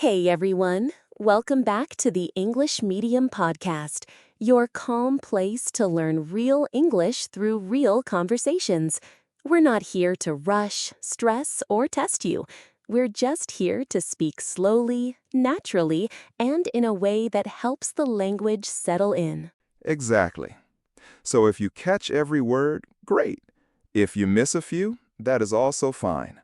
Hey everyone, welcome back to the English Medium Podcast, your calm place to learn real English through real conversations. We're not here to rush, stress, or test you. We're just here to speak slowly, naturally, and in a way that helps the language settle in. Exactly. So if you catch every word, great. If you miss a few, that is also fine.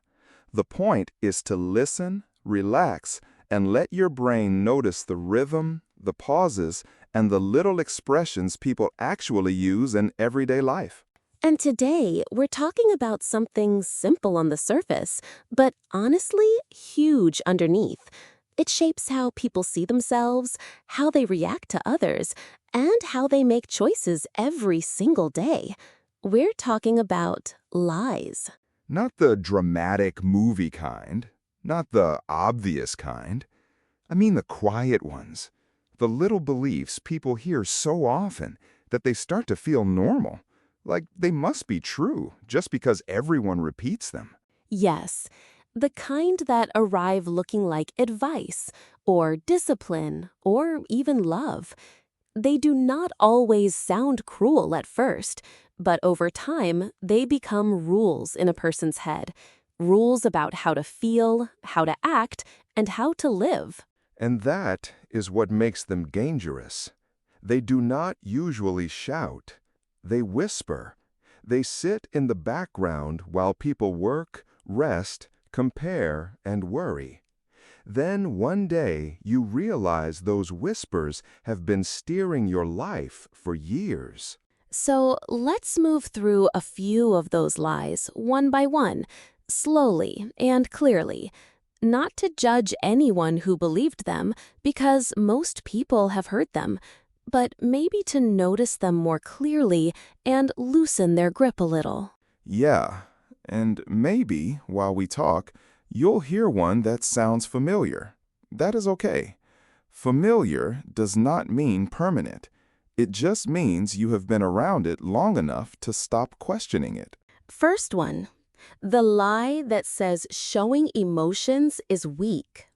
The point is to listen, relax, and let your brain notice the rhythm, the pauses, and the little expressions people actually use in everyday life. And today, we're talking about something simple on the surface, but honestly, huge underneath. It shapes how people see themselves, how they react to others, and how they make choices every single day. We're talking about lies. Not the dramatic movie kind, not the obvious kind. I mean the quiet ones. The little beliefs people hear so often that they start to feel normal, like they must be true just because everyone repeats them. Yes, the kind that arrive looking like advice, or discipline, or even love. They do not always sound cruel at first, but over time, they become rules in a person's head. Rules about how to feel, how to act, and how to live. And that is what makes them dangerous. They do not usually shout. They whisper. They sit in the background while people work, rest, compare, and worry. Then one day you realize those whispers have been steering your life for years. So let's move through a few of those lies, one by one, slowly and clearly. Not to judge anyone who believed them, because most people have heard them, but maybe to notice them more clearly and loosen their grip a little. Yeah, and maybe, while we talk, you'll hear one that sounds familiar. That is okay. Familiar does not mean permanent. It just means you have been around it long enough to stop questioning it. First one, the lie that says showing emotions is weak.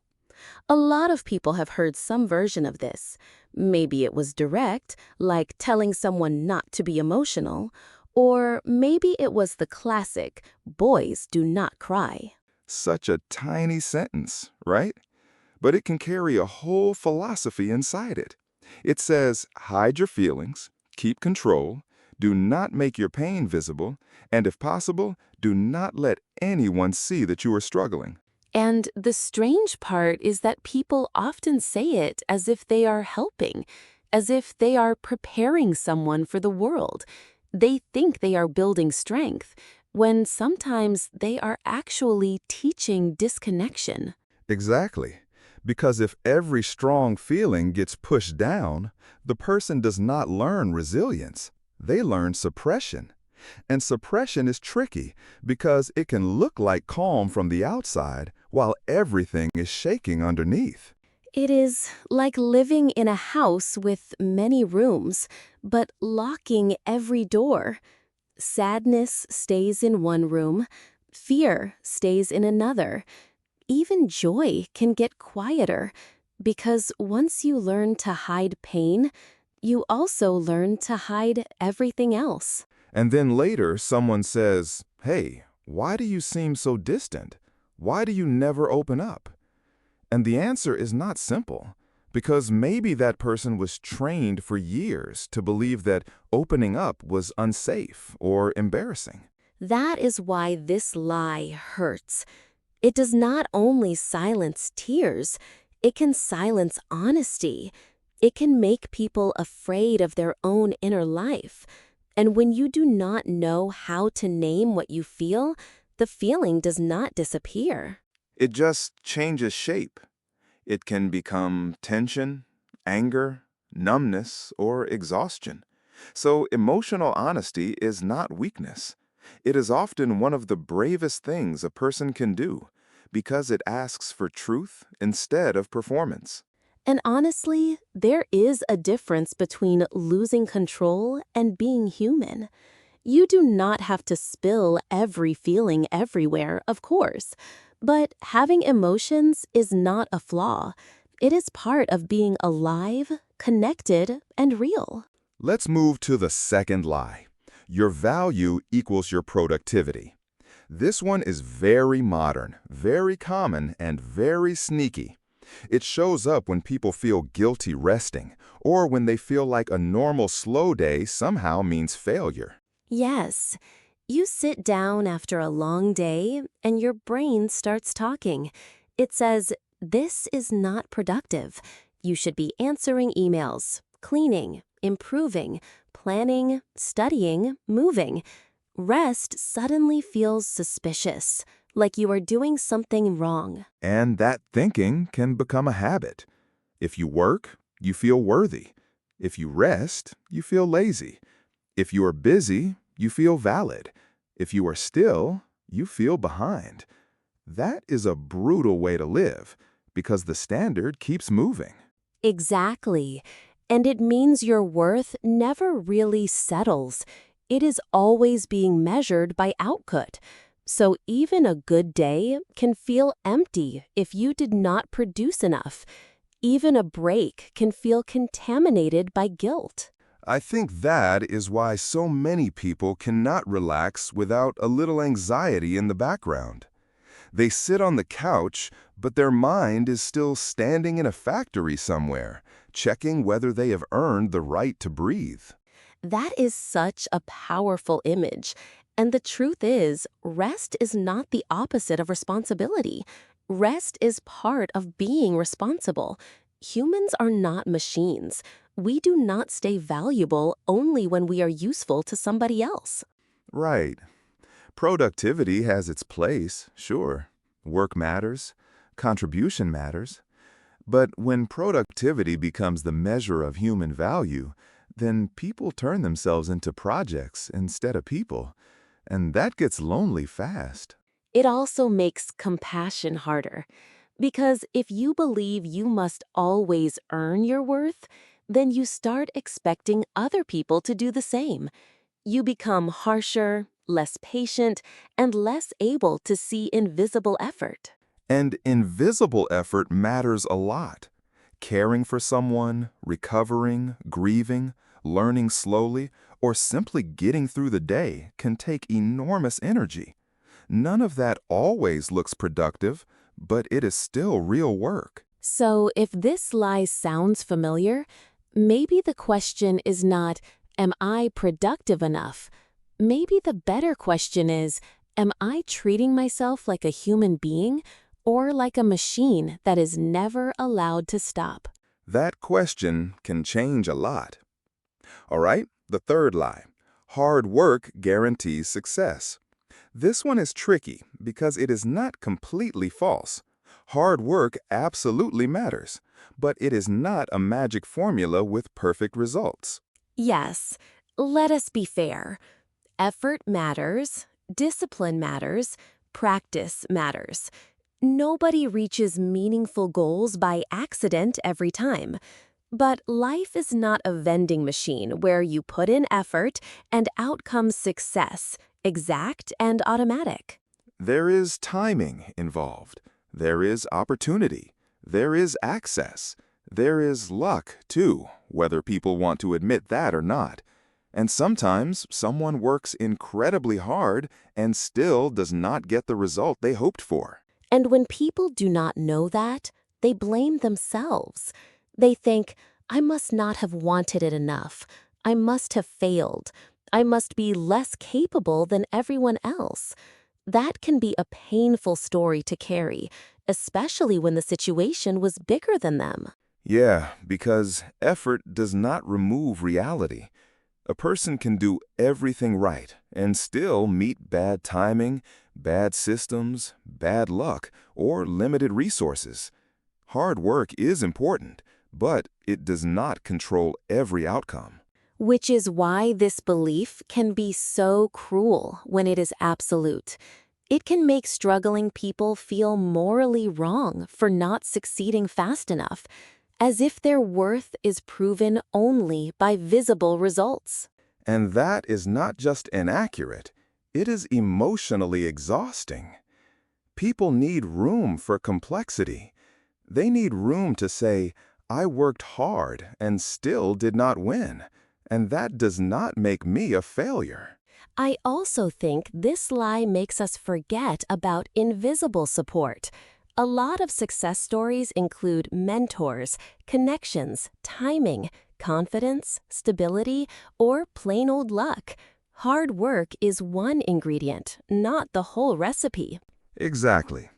A lot of people have heard some version of this. Maybe it was direct, like telling someone not to be emotional, or maybe it was the classic, boys do not cry. Such a tiny sentence, right? But it can carry a whole philosophy inside it. It says, hide your feelings, keep control, do not make your pain visible, and if possible, do not let anyone see that you are struggling. And the strange part is that people often say it as if they are helping, as if they are preparing someone for the world. They think they are building strength, when sometimes they are actually teaching disconnection. Exactly. Because if every strong feeling gets pushed down, the person does not learn resilience. They learn suppression. And suppression is tricky because it can look like calm from the outside while everything is shaking underneath. It is like living in a house with many rooms, but locking every door. Sadness stays in one room, fear stays in another. Even joy can get quieter, because once you learn to hide pain, you also learn to hide everything else. And then later someone says, "Hey, why do you seem so distant? Why do you never open up?" And the answer is not simple, because maybe that person was trained for years to believe that opening up was unsafe or embarrassing. That is why this lie hurts. It does not only silence tears, it can silence honesty. It can make people afraid of their own inner life. And when you do not know how to name what you feel, the feeling does not disappear. It just changes shape. It can become tension, anger, numbness, or exhaustion. So emotional honesty is not weakness. It is often one of the bravest things a person can do because it asks for truth instead of performance. And honestly, there is a difference between losing control and being human. You do not have to spill every feeling everywhere, of course. But having emotions is not a flaw. It is part of being alive, connected, and real. Let's move to the second lie. Your value equals your productivity. This one is very modern, very common, and very sneaky. It shows up when people feel guilty resting, or when they feel like a normal slow day somehow means failure. Yes, you sit down after a long day and your brain starts talking. It says, "This is not productive. You should be answering emails, cleaning, improving, planning, studying, moving." Rest suddenly feels suspicious, like you are doing something wrong. And that thinking can become a habit. If you work, you feel worthy. If you rest, you feel lazy. If you are busy, you feel valid. If you are still, you feel behind. That is a brutal way to live, because the standard keeps moving. Exactly. And it means your worth never really settles. It is always being measured by output. So even a good day can feel empty if you did not produce enough. Even a break can feel contaminated by guilt. I think that is why so many people cannot relax without a little anxiety in the background. They sit on the couch, but their mind is still standing in a factory somewhere, checking whether they have earned the right to breathe. That is such a powerful image. And the truth is, rest is not the opposite of responsibility. Rest is part of being responsible. Humans are not machines. We do not stay valuable only when we are useful to somebody else. Right. Productivity has its place, sure. Work matters. Contribution matters. But when productivity becomes the measure of human value, then people turn themselves into projects instead of people. And that gets lonely fast. It also makes compassion harder. Because if you believe you must always earn your worth, then you start expecting other people to do the same. You become harsher, less patient, and less able to see invisible effort. And invisible effort matters a lot. Caring for someone, recovering, grieving, learning slowly, or simply getting through the day can take enormous energy. None of that always looks productive, but it is still real work. So if this lie sounds familiar, maybe the question is not, am I productive enough? Maybe the better question is, am I treating myself like a human being or like a machine that is never allowed to stop? That question can change a lot. All right, the third lie. Hard work guarantees success. This one is tricky because it is not completely false. Hard work absolutely matters, but it is not a magic formula with perfect results. Yes, let us be fair. Effort matters, discipline matters, practice matters. Nobody reaches meaningful goals by accident every time. But life is not a vending machine where you put in effort and out comes success, exact and automatic. There is timing involved. There is opportunity. There is access. There is luck, too, whether people want to admit that or not. And sometimes someone works incredibly hard and still does not get the result they hoped for. And when people do not know that, they blame themselves. They think, I must not have wanted it enough. I must have failed. I must be less capable than everyone else. That can be a painful story to carry, especially when the situation was bigger than them. Yeah, because effort does not remove reality. A person can do everything right and still meet bad timing, bad systems, bad luck, or limited resources. Hard work is important, but it does not control every outcome. Which is why this belief can be so cruel when it is absolute. It can make struggling people feel morally wrong for not succeeding fast enough, as if their worth is proven only by visible results. And that is not just inaccurate, it is emotionally exhausting. People need room for complexity. They need room to say, I worked hard and still did not win, and that does not make me a failure. I also think this lie makes us forget about invisible support. A lot of success stories include mentors, connections, timing, confidence, stability, or plain old luck. Hard work is one ingredient, not the whole recipe. Exactly.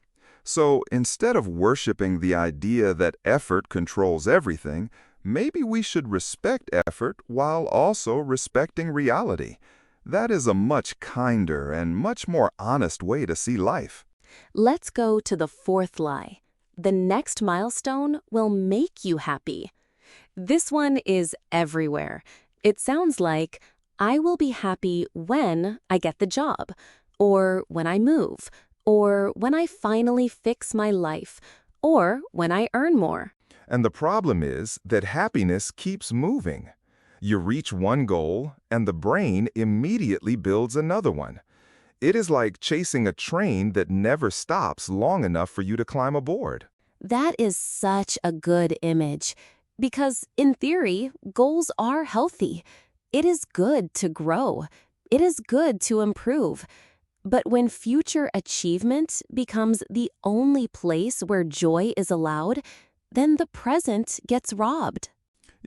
So instead of worshiping the idea that effort controls everything, maybe we should respect effort while also respecting reality. That is a much kinder and much more honest way to see life. Let's go to the fourth lie. The next milestone will make you happy. This one is everywhere. It sounds like, I will be happy when I get the job, or when I move, or when I finally fix my life, or when I earn more. And the problem is that happiness keeps moving. You reach one goal, and the brain immediately builds another one. It is like chasing a train that never stops long enough for you to climb aboard. That is such a good image, because in theory, goals are healthy. It is good to grow. It is good to improve. But when future achievement becomes the only place where joy is allowed, then the present gets robbed.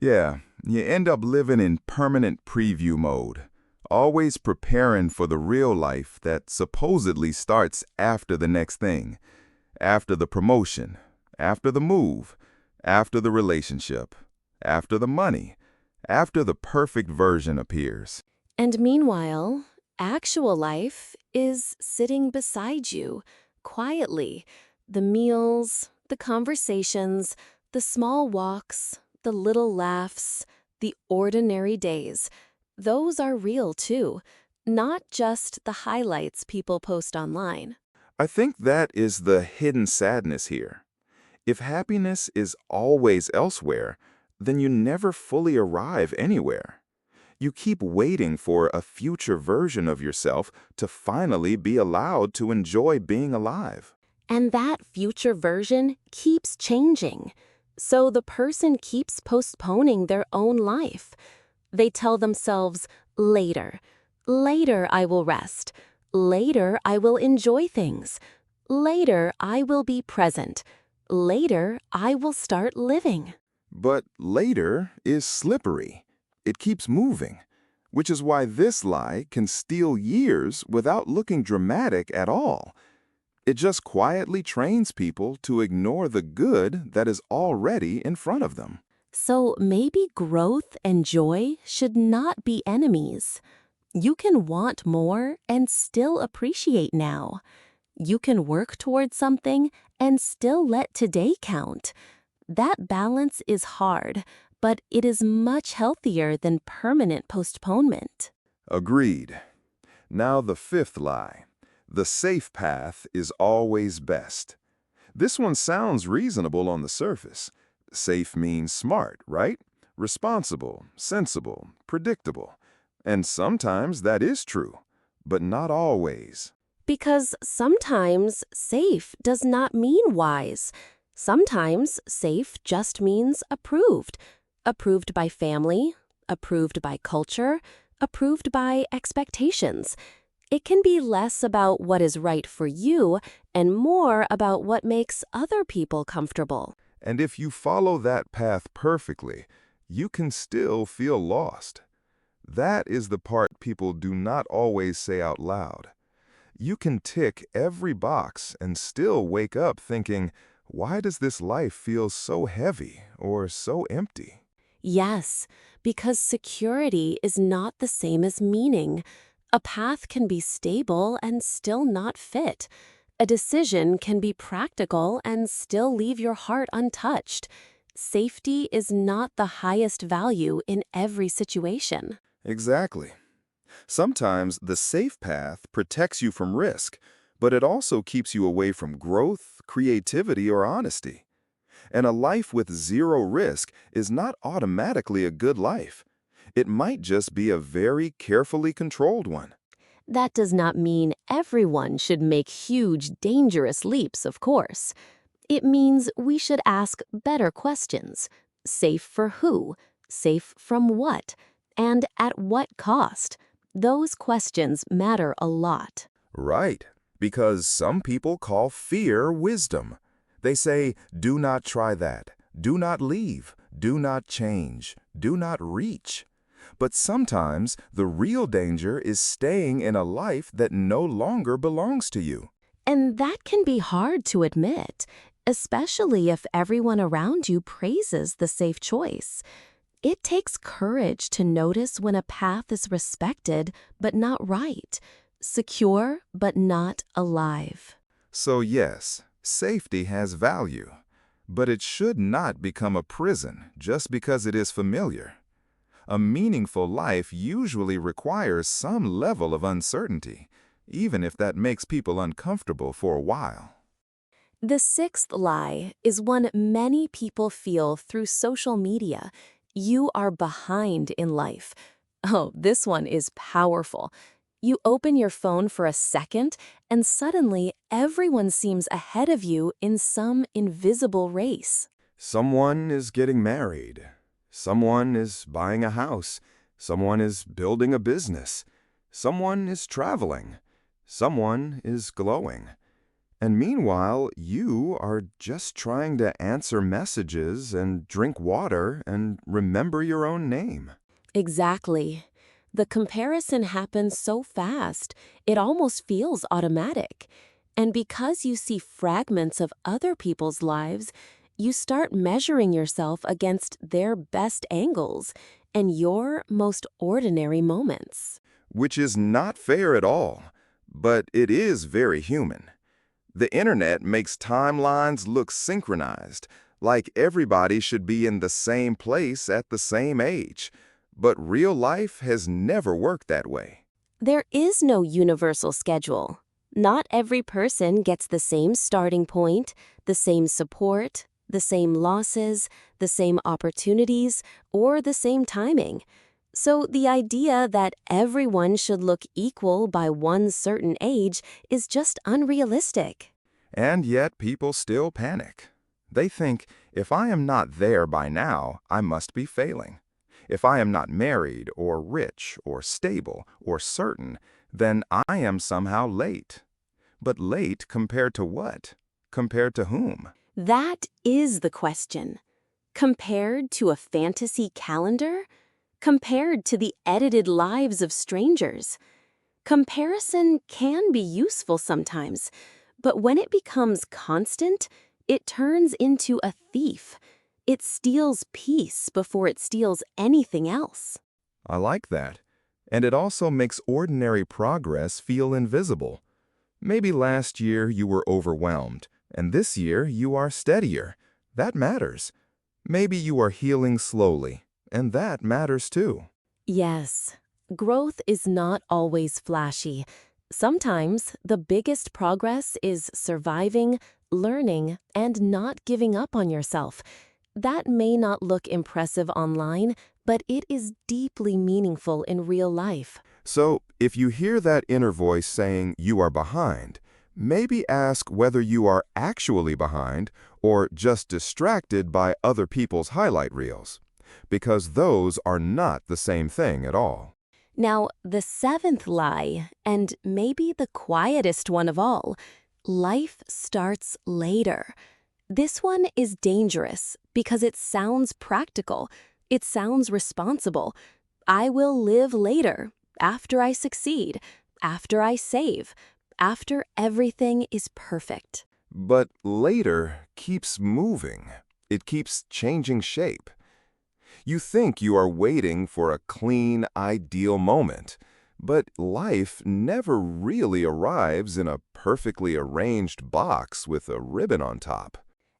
Yeah, you end up living in permanent preview mode, always preparing for the real life that supposedly starts after the next thing, after the promotion, after the move, after the relationship, after the money, after the perfect version appears. And meanwhile, actual life is sitting beside you, quietly. The meals, the conversations, the small walks, the little laughs, the ordinary days. Those are real too, not just the highlights people post online. I think that is the hidden sadness here. If happiness is always elsewhere, then you never fully arrive anywhere. You keep waiting for a future version of yourself to finally be allowed to enjoy being alive. And that future version keeps changing. So the person keeps postponing their own life. They tell themselves, later. Later I will rest. Later I will enjoy things. Later I will be present. Later I will start living. But later is slippery. It keeps moving, which is why this lie can steal years without looking dramatic at all. It just quietly trains people to ignore the good that is already in front of them. So maybe growth and joy should not be enemies. You can want more and still appreciate now. You can work towards something and still let today count. That balance is hard, but it is much healthier than permanent postponement. Agreed. Now the fifth lie. The safe path is always best. This one sounds reasonable on the surface. Safe means smart, right? Responsible, sensible, predictable. And sometimes that is true, but not always. Because sometimes safe does not mean wise. Sometimes safe just means approved. Approved by family, approved by culture, approved by expectations. It can be less about what is right for you and more about what makes other people comfortable. And if you follow that path perfectly, you can still feel lost. That is the part people do not always say out loud. You can tick every box and still wake up thinking, why does this life feel so heavy or so empty? Yes, because security is not the same as meaning. A path can be stable and still not fit. A decision can be practical and still leave your heart untouched. Safety is not the highest value in every situation. Exactly. Sometimes the safe path protects you from risk, but it also keeps you away from growth, creativity, or honesty. And a life with zero risk is not automatically a good life. It might just be a very carefully controlled one. That does not mean everyone should make huge, dangerous leaps, of course. It means we should ask better questions. Safe for who? Safe from what? And at what cost? Those questions matter a lot. Right, because some people call fear wisdom. They say, do not try that, do not leave, do not change, do not reach. But sometimes the real danger is staying in a life that no longer belongs to you. And that can be hard to admit, especially if everyone around you praises the safe choice. It takes courage to notice when a path is respected but not right, secure but not alive. So yes, safety has value, but it should not become a prison just because it is familiar. A meaningful life usually requires some level of uncertainty, even if that makes people uncomfortable for a while. The sixth lie is one many people feel through social media. You are behind in life. Oh, this one is powerful. You open your phone for a second, and suddenly everyone seems ahead of you in some invisible race. Someone is getting married. Someone is buying a house. Someone is building a business. Someone is traveling. Someone is glowing. And meanwhile, you are just trying to answer messages and drink water and remember your own name. Exactly. The comparison happens so fast, it almost feels automatic. And because you see fragments of other people's lives, you start measuring yourself against their best angles and your most ordinary moments. Which is not fair at all, but it is very human. The internet makes timelines look synchronized, like everybody should be in the same place at the same age. But real life has never worked that way. There is no universal schedule. Not every person gets the same starting point, the same support, the same losses, the same opportunities, or the same timing. So the idea that everyone should look equal by one certain age is just unrealistic. And yet people still panic. They think, if I am not there by now, I must be failing. If I am not married or rich or stable or certain, then I am somehow late. But late compared to what? Compared to whom? That is the question. Compared to a fantasy calendar? Compared to the edited lives of strangers? Comparison can be useful sometimes, but when it becomes constant, it turns into a thief. It steals peace before it steals anything else. I like that. And it also makes ordinary progress feel invisible. Maybe last year you were overwhelmed, and this year you are steadier. That matters. Maybe you are healing slowly, and that matters too. Yes, growth is not always flashy. Sometimes the biggest progress is surviving, learning, and not giving up on yourself. That may not look impressive online, but it is deeply meaningful in real life. So, if you hear that inner voice saying you are behind, maybe ask whether you are actually behind or just distracted by other people's highlight reels, because those are not the same thing at all. Now, the seventh lie, and maybe the quietest one of all, life starts later. This one is dangerous because it sounds practical. It sounds responsible. I will live later, after I succeed, after I save, after everything is perfect. But later keeps moving. It keeps changing shape. You think you are waiting for a clean, ideal moment, but life never really arrives in a perfectly arranged box with a ribbon on top.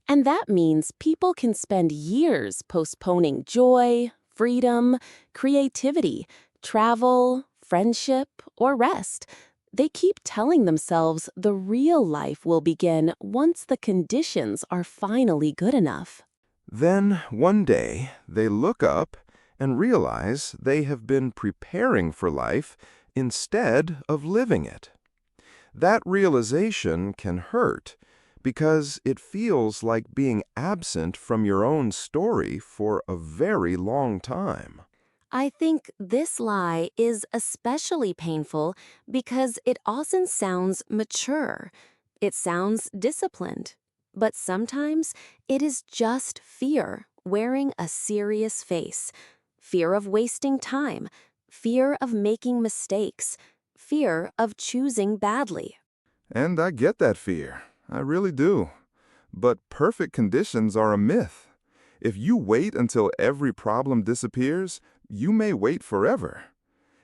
And that means people can spend years postponing joy, freedom, creativity, travel, friendship, or rest. They keep telling themselves the real life will begin once the conditions are finally good enough. Then, one day, they look up and realize they have been preparing for life instead of living it. That realization can hurt because it feels like being absent from your own story for a very long time. I think this lie is especially painful because it often sounds mature. It sounds disciplined. But sometimes it is just fear wearing a serious face. Fear of wasting time. Fear of making mistakes. Fear of choosing badly. And I get that fear. I really do. But perfect conditions are a myth. If you wait until every problem disappears, you may wait forever.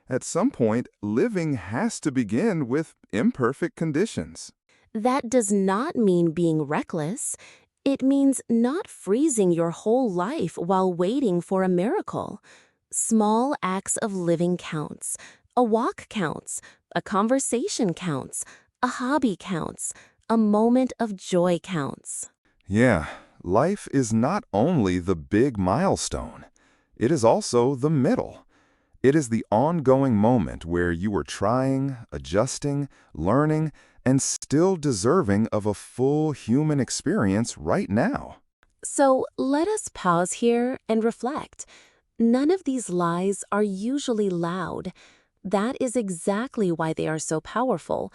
At some point, living has to begin with imperfect conditions. That does not mean being reckless. It means not freezing your whole life while waiting for a miracle. Small acts of living counts. A walk counts. A conversation counts. A hobby counts. A moment of joy counts. Yeah, life is not only the big milestone. It is also the middle. It is the ongoing moment where you are trying, adjusting, learning, and still deserving of a full human experience right now. So let us pause here and reflect. None of these lies are usually loud. That is exactly why they are so powerful.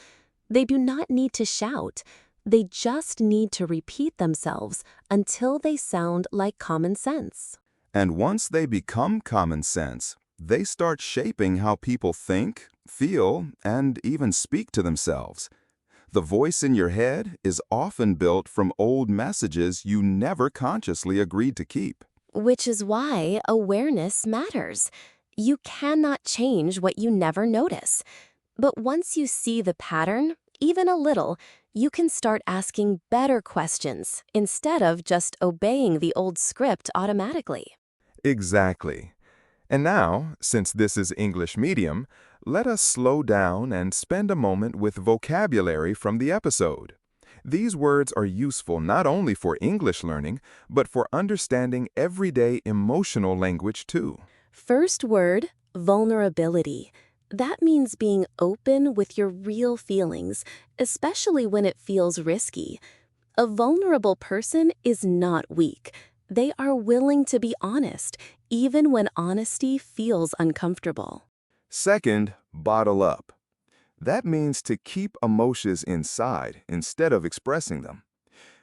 They do not need to shout. They just need to repeat themselves until they sound like common sense. And once they become common sense, they start shaping how people think, feel, and even speak to themselves. The voice in your head is often built from old messages you never consciously agreed to keep. Which is why awareness matters. You cannot change what you never notice. But once you see the pattern, even a little, you can start asking better questions instead of just obeying the old script automatically. Exactly. And now, since this is English medium, let us slow down and spend a moment with vocabulary from the episode. These words are useful not only for English learning, but for understanding everyday emotional language too. First word, vulnerability. That means being open with your real feelings, especially when it feels risky. A vulnerable person is not weak. They are willing to be honest, even when honesty feels uncomfortable. Second, bottle up. That means to keep emotions inside instead of expressing them.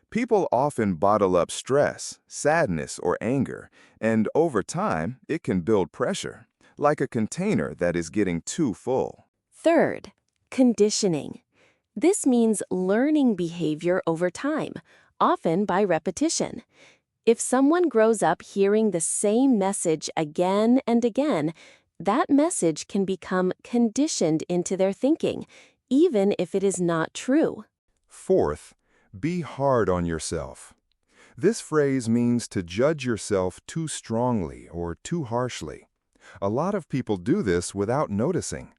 People often bottle up stress, sadness, or anger, and over time, it can build pressure, like a container that is getting too full. Third, conditioning. This means learning behavior over time, often by repetition. If someone grows up hearing the same message again and again, that message can become conditioned into their thinking, even if it is not true. Fourth, be hard on yourself. This phrase means to judge yourself too strongly or too harshly. A lot of people do this without noticing.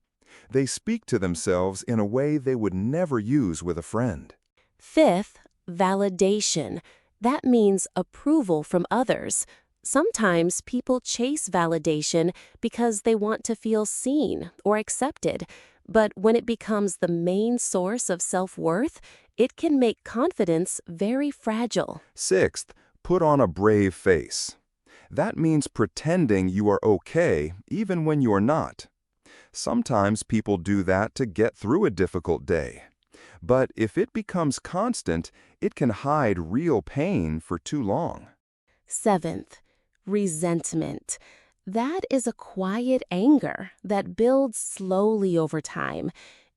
They speak to themselves in a way they would never use with a friend. Fifth, validation. That means approval from others. Sometimes people chase validation because they want to feel seen or accepted, but when it becomes the main source of self-worth, it can make confidence very fragile. Sixth, put on a brave face. That means pretending you are okay even when you are not. Sometimes people do that to get through a difficult day. But if it becomes constant, it can hide real pain for too long. Seventh, resentment. That is a quiet anger that builds slowly over time.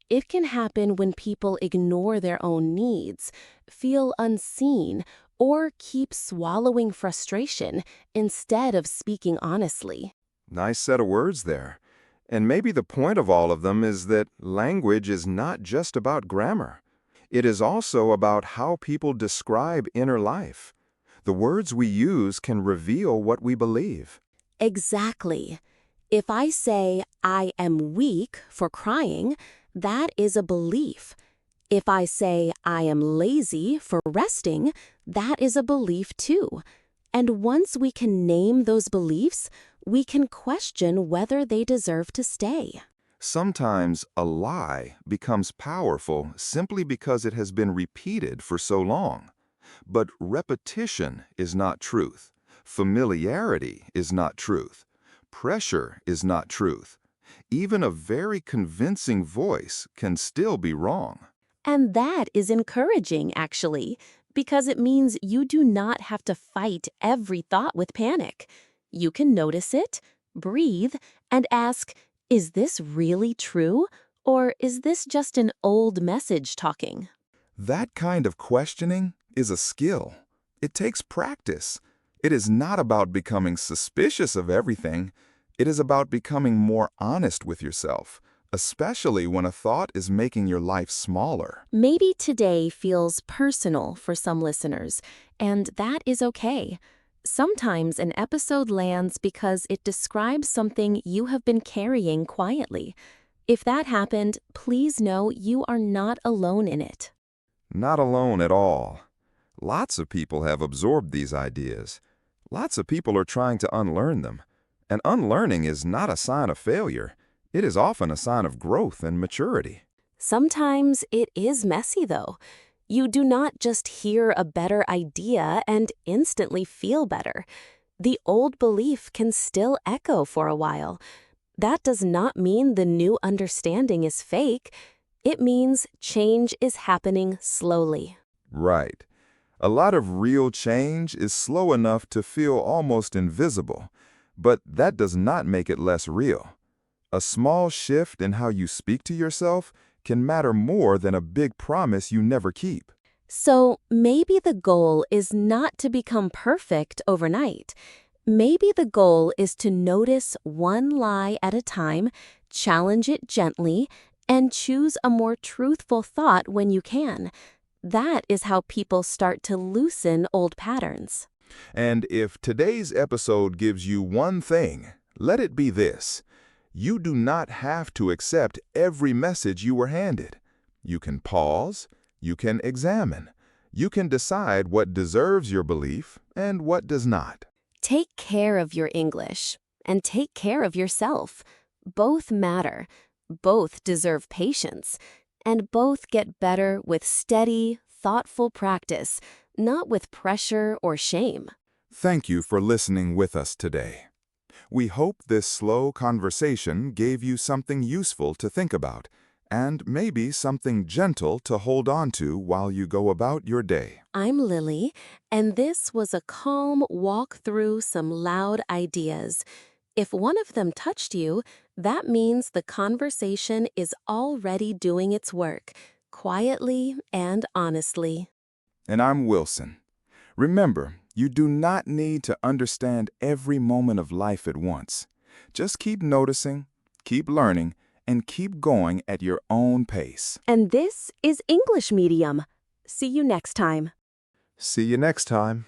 It can happen when people ignore their own needs, feel unseen, or keep swallowing frustration instead of speaking honestly. Nice set of words there. And maybe the point of all of them is that language is not just about grammar. It is also about how people describe inner life. The words we use can reveal what we believe. Exactly. If I say, I am weak for crying, that is a belief. If I say, I am lazy for resting, that is a belief too. And once we can name those beliefs, we can question whether they deserve to stay. Sometimes a lie becomes powerful simply because it has been repeated for so long. But repetition is not truth. Familiarity is not truth. Pressure is not truth. Even a very convincing voice can still be wrong. And that is encouraging, actually, because it means you do not have to fight every thought with panic. You can notice it, breathe, and ask, is this really true? Or is this just an old message talking? That kind of questioning is a skill. It takes practice. It is not about becoming suspicious of everything. It is about becoming more honest with yourself, especially when a thought is making your life smaller. Maybe today feels personal for some listeners, and that is okay. Sometimes an episode lands because it describes something you have been carrying quietly. If that happened, please know you are not alone in it. Not alone at all. Lots of people have absorbed these ideas. Lots of people are trying to unlearn them. And unlearning is not a sign of failure. It is often a sign of growth and maturity. Sometimes it is messy, though. You do not just hear a better idea and instantly feel better. The old belief can still echo for a while. That does not mean the new understanding is fake. It means change is happening slowly. Right. A lot of real change is slow enough to feel almost invisible, but that does not make it less real. A small shift in how you speak to yourself can matter more than a big promise you never keep. So maybe the goal is not to become perfect overnight. Maybe the goal is to notice one lie at a time, challenge it gently, and choose a more truthful thought when you can. That is how people start to loosen old patterns. And if today's episode gives you one thing, let it be this. You do not have to accept every message you were handed. You can pause, you can examine, you can decide what deserves your belief and what does not. Take care of your English and take care of yourself. Both matter, both deserve patience, and both get better with steady, thoughtful practice, not with pressure or shame. Thank you for listening with us today. We hope this slow conversation gave you something useful to think about, and maybe something gentle to hold on to while you go about your day. I'm Lily, and this was a calm walk through some loud ideas. If one of them touched you, that means the conversation is already doing its work, quietly and honestly. And I'm Wilson. Remember, you do not need to understand every moment of life at once. Just keep noticing, keep learning, and keep going at your own pace. And this is English Medium. See you next time. See you next time.